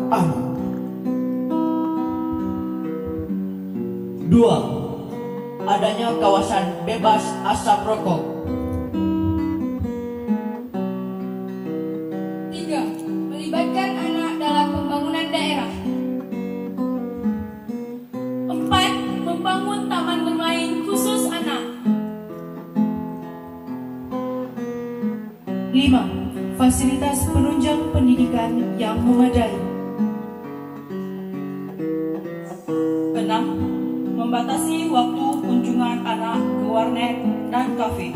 anak. 2. Adanya kawasan bebas asap rokok. 3. Melibatkan anak dalam pembangunan daerah. 4. Membangun taman bermain khusus anak. 5. Fasilitas penunjang pendidikan yang memadai. 6. Membatasi waktu kunjungan anak ke warnet dan kafe.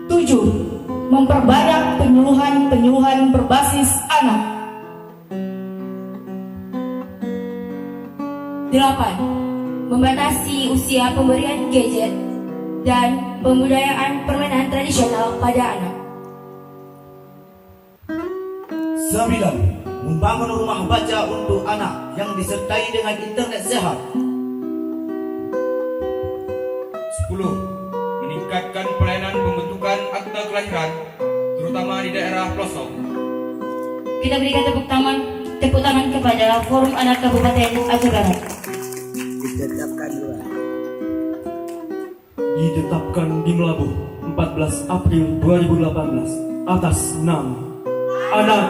7. Memperbanyak penyuluhan berbasis anak. 8. Membatasi usia pemberian gadget dan pembudayaan permainan tradisional pada anak. 9. Membangun rumah baca untuk anak yang disertai dengan internet sehat. 10. Meningkatkan pelayanan pembentukan akta kelahiran, terutama di daerah pelosok. Kita berikan tepuk tangan kepada Forum Anak Kabupaten Aceh Barat. Ditetapkan di Melabuh 14 April 2018 atas nama Anak